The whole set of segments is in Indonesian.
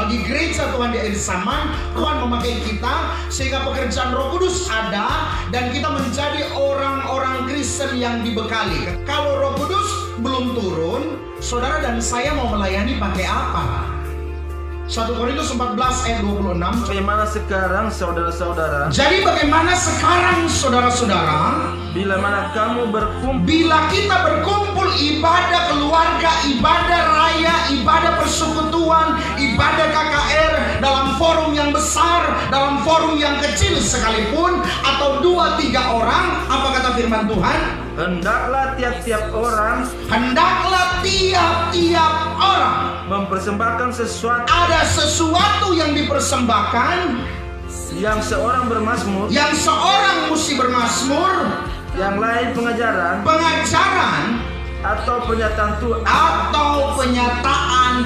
Bagi gereja Tuhan di akhir zaman, Tuhan memakai kita sehingga pekerjaan Roh Kudus ada dan kita menjadi orang-orang Kristen yang dibekali. Kalau Roh Kudus belum turun, saudara dan saya mau melayani pakai apa? 1 Korintus 14 ayat 26. Bagaimana sekarang saudara-saudara? Jadi bagaimana sekarang saudara-saudara? Bila mana kamu berkumpul, Bila kita berkumpul ibadah keluarga, ibadah raya, ibadah persekutuan, ibadah KKR dalam forum yang besar, dalam forum yang kecil sekalipun, atau 2-3 orang, apa kata firman Tuhan? hendaklah tiap-tiap orang mempersembahkan sesuatu. Ada sesuatu yang dipersembahkan, Yang seorang bermazmur, yang seorang mesti bermazmur, yang lain pengajaran, atau pernyataan Tuhan, atau penyataan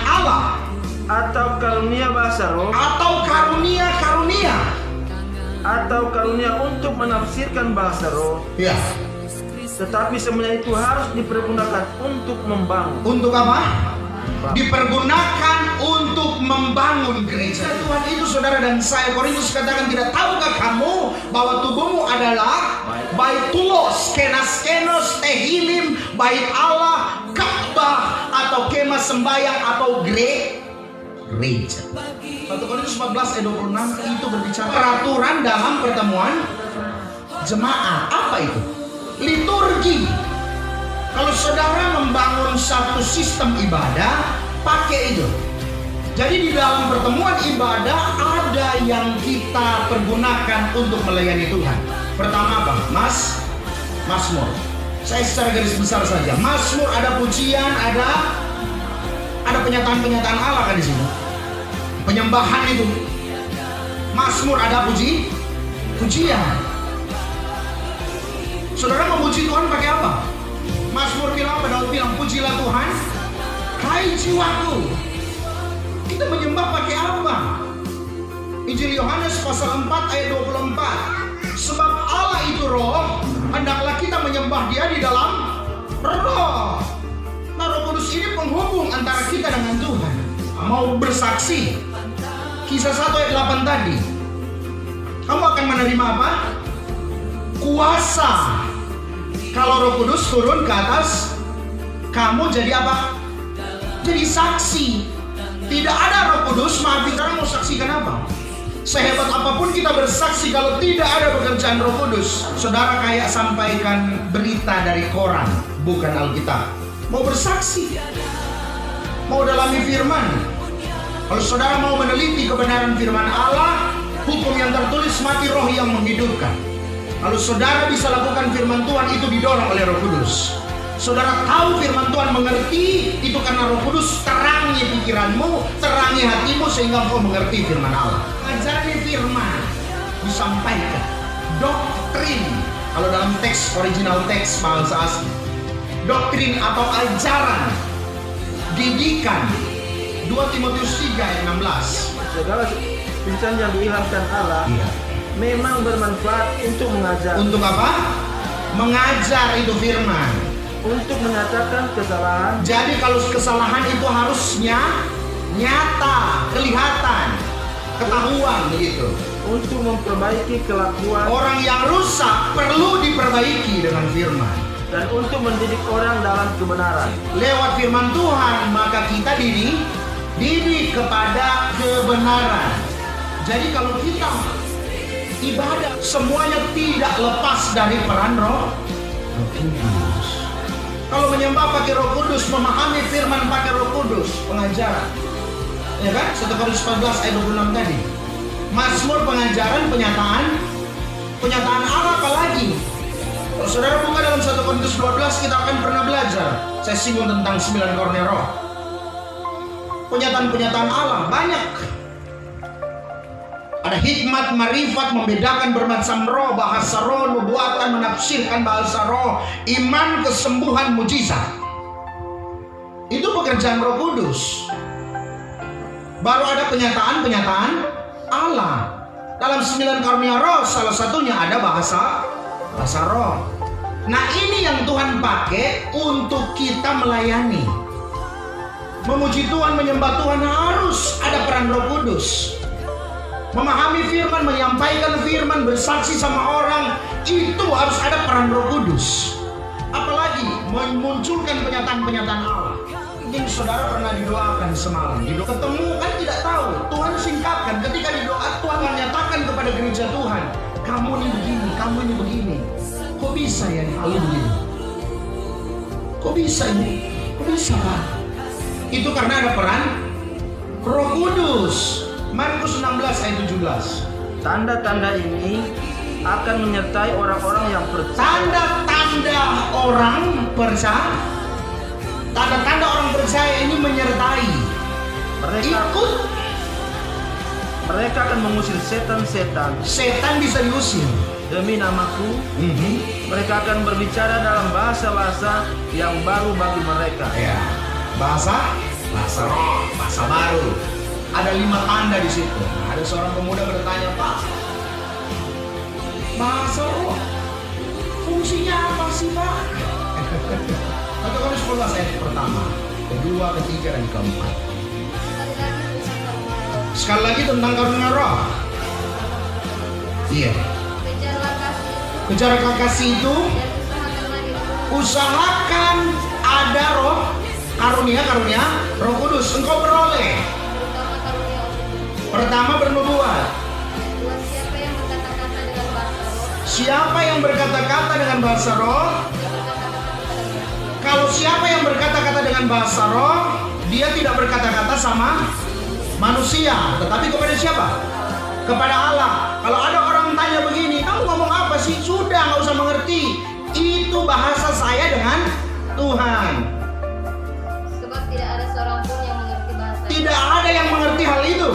Allah, atau karunia bahasa roh, atau karunia atau karunia untuk menafsirkan bahasa roh. ya. Tetapi semuanya itu harus dipergunakan untuk membangun. Untuk apa? Dipergunakan untuk membangun gereja Tuhan itu, saudara dan saya. Korintus katakan, tidak tahukah kamu bahwa tubuhmu adalah baitulos, kenas-kenos, tehilim, bait Allah, Ka'bah, atau kemah sembahyang, atau gereja. 1 Korintus 14 ayat 26 itu berbicara peraturan dalam pertemuan jemaat. Apa itu? Liturgi. Kalau saudara membangun satu sistem ibadah, pakai itu. Jadi di dalam pertemuan ibadah ada yang kita pergunakan untuk melayani Tuhan. Pertama apa? Mazmur. Saya secara garis besar saja. Mazmur ada pujian, ada penyataan-penyataan Allah kan di sini. Penyembahan itu. Mazmur ada pujian. Saudara memuji Tuhan pakai apa? Mazmur bilang, Daud bilang, pujilah Tuhan, hai jiwaku. Kita menyembah pakai apa? Injil Yohanes pasal 4 ayat 24. Sebab Allah itu roh, hendaklah kita menyembah Dia di dalam roh. Nah, Roh Kudus ini penghubung antara kita dengan Tuhan. Mau bersaksi, Kisah 1 ayat 8 tadi, kamu akan menerima apa? Kuasa. Kalau Roh Kudus turun ke atas, kamu jadi apa? Jadi saksi. Tidak ada Roh Kudus, maaf, kita mau saksikan apa? Sehebat apapun kita bersaksi, kalau tidak ada pekerjaan Roh Kudus, saudara kayak sampaikan berita dari koran, bukan Alkitab. Mau bersaksi, mau dalami firman. Kalau saudara mau meneliti kebenaran firman Allah, hukum yang tertulis mati, roh yang menghidupkan. Kalau saudara bisa lakukan firman Tuhan, itu didorong oleh Roh Kudus. Saudara tahu firman Tuhan, mengerti, itu karena Roh Kudus terangi pikiranmu, terangi hatimu, sehingga engkau mengerti firman Allah. Ajaran firman disampaikan, doktrin. Kalau dalam teks, original teks bahasa asli, doktrin atau ajaran, didikan. 2 Timotius 3 ayat 16. Segala pincang yang diilhamkan Allah, memang bermanfaat untuk mengajar. Untuk apa? Mengajar itu firman. Untuk menyatakan kesalahan. Jadi kalau kesalahan itu harusnya nyata, kelihatan, ketahuan begitu. Untuk memperbaiki kelakuan. Orang yang rusak perlu diperbaiki dengan firman. Dan untuk mendidik orang dalam kebenaran. Lewat firman Tuhan, maka kita didik kepada kebenaran. Jadi kalau kita ibadah, semuanya tidak lepas dari peran Roh Kudus. Kalau menyembah pakai Roh Kudus, memahami firman pakai Roh Kudus, pengajaran. Ya kan? 1 Korintus 14 ayat 26 tadi. Mazmur pengajaran, penyataan Allah apalagi. Kalau saudara buka dalam 1 Korintus 12, kita akan pernah belajar. Saya singgung tentang 9 kornea roh. Penyataan-penyataan Allah banyak. Ada hikmat, marifat, membedakan bermacam roh, bahasa roh, nubuatan, menafsirkan bahasa roh, iman, kesembuhan, mujizat. Itu pekerjaan Roh Kudus. Baru ada penyataan Allah. Dalam 9 karunia roh, salah satunya ada bahasa roh. Nah, ini yang Tuhan pakai untuk kita melayani. Memuji Tuhan, menyembah Tuhan harus ada peran Roh Kudus. Memahami firman, menyampaikan firman, bersaksi sama orang, itu harus ada peran Roh Kudus. Apalagi memunculkan penyataan-penyataan Allah. Mungkin saudara pernah didoakan semalam, ketemu kan tidak tahu, Tuhan singkapkan. Ketika didoa, Tuhan menyatakan kepada gereja Tuhan, kamu ini begini, kamu ini begini. Kok bisa ya lalu begini? Kok bisa ini? Kok bisa Pak? Itu karena ada peran Roh Kudus. Markus 16 ayat 17. Tanda-tanda ini akan menyertai orang-orang yang percaya. Tanda-tanda orang percaya. Tanda-tanda orang percaya ini menyertai. Mereka akan mengusir setan-setan. Setan bisa diusir Demi namaku, mereka akan berbicara dalam bahasa-bahasa yang baru bagi mereka. Ya, bahasa roh, bahasa baru. Ada 5 tanda di situ. Ada seorang pemuda bertanya, Pak, bahasa roh fungsinya apa sih Pak? 1 Korintus 11 ayat pertama, kedua, ketiga, dan keempat. Sekali lagi tentang karunia roh. Iya. Kejar kasih itu, usahakan ada roh karunia Roh Kudus engkau beroleh. Pertama bernubuat. Siapa yang berkata-kata dengan bahasa roh? Kalau siapa yang berkata-kata dengan bahasa roh, dia tidak berkata-kata sama manusia, tetapi kepada siapa? Kepada Allah. Kalau ada orang tanya begini, kamu ngomong apa sih? Sudah, nggak usah mengerti. Itu bahasa saya dengan Tuhan. Sebab tidak ada seorang pun yang mengerti bahasa. Tidak ada yang mengerti hal itu.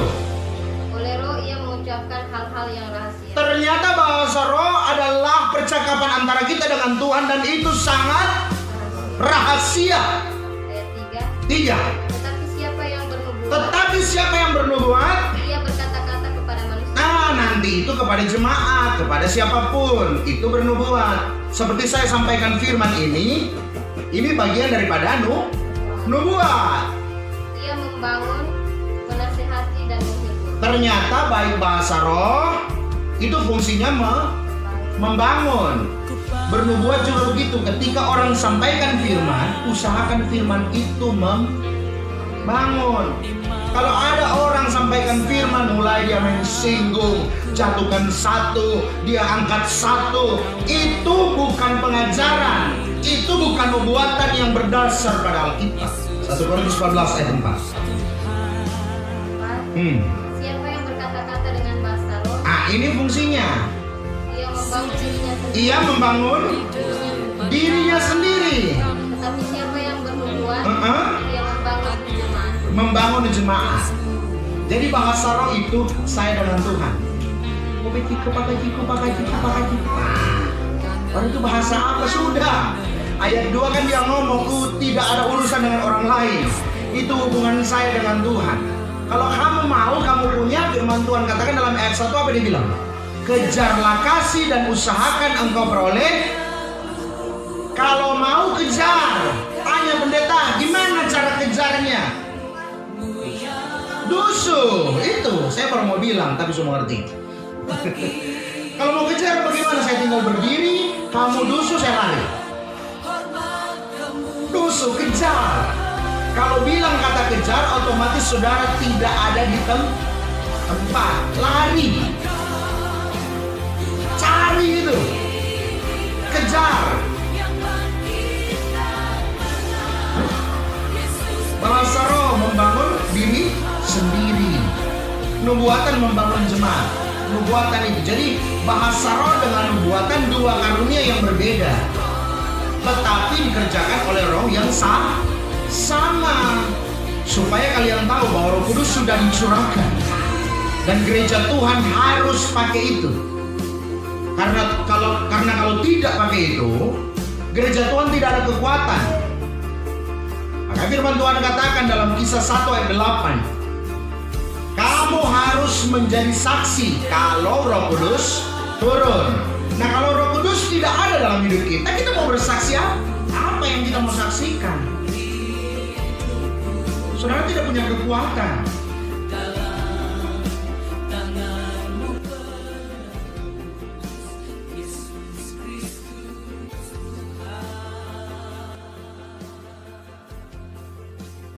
Oleh roh ia mengucapkan hal-hal yang rahasia. Ternyata bahasa roh adalah percakapan antara kita dengan Tuhan, dan itu sangat rahasia. Ayat 3. Tetapi siapa yang bernubuat? Ia berkata-kata kepada manusia. Nah, nanti itu kepada jemaat, kepada siapapun itu bernubuat. Seperti saya sampaikan firman ini bagian daripada nubuat. Ia membangun, menasihati, dan menghibur. Ternyata baik bahasa roh itu fungsinya membangun. Bernubuat juga begitu. Ketika orang sampaikan firman, usahakan firman itu membangun. Kalau ada orang sampaikan firman, mulai dia menyinggung, jatuhkan satu, dia angkat satu, itu bukan pengajaran, itu bukan nubuatan yang berdasar pada Alkitab. 1 Korintus 14 ayat 4. Siapa yang berkata-kata dengan bahasa roh? Ini fungsinya. Ia membangun dirinya sendiri. Tetapi siapa yang bernubuat? Ia membangun jemaat. Jadi bahasa roh itu saya dengan Tuhan. Orang itu bahasa apa sudah? Ayat 2 kan dia ngomong, tidak ada urusan dengan orang lain. Itu hubungan saya dengan Tuhan. Kalau kamu mau, kamu punya, firman Tuhan katakan dalam ayat 1 apa dia bilang? Kejarlah kasih dan usahakan engkau peroleh. Kalau mau kejar, tanya pendeta, gimana cara kejarnya? Dusu, itu saya baru mau bilang, tapi semua ngerti. Kalau mau kejar bagaimana? Saya tinggal berdiri, kamu dusu, saya lari. Dusu, kejar. Kalau bilang kata kejar, otomatis saudara tidak ada di tempat, lari. Cari itu, kejar. Bahasa roh membangun diri sendiri. Nubuatan membangun jemaat. Nubuatan itu. Jadi bahasa roh dengan nubuatan dua karunia yang berbeda, tetapi dikerjakan oleh roh yang sama. Supaya kalian tahu bahwa Roh Kudus sudah dicurahkan. Dan gereja Tuhan harus pakai itu. Karena kalau tidak pakai itu, gereja Tuhan tidak ada kekuatan. Maka firman Tuhan katakan dalam Kisah 1 ayat 8, kamu harus menjadi saksi kalau Roh Kudus turun. Nah, kalau Roh Kudus tidak ada dalam hidup kita mau bersaksi apa yang kita mau saksikan? Saudara tidak punya kekuatan.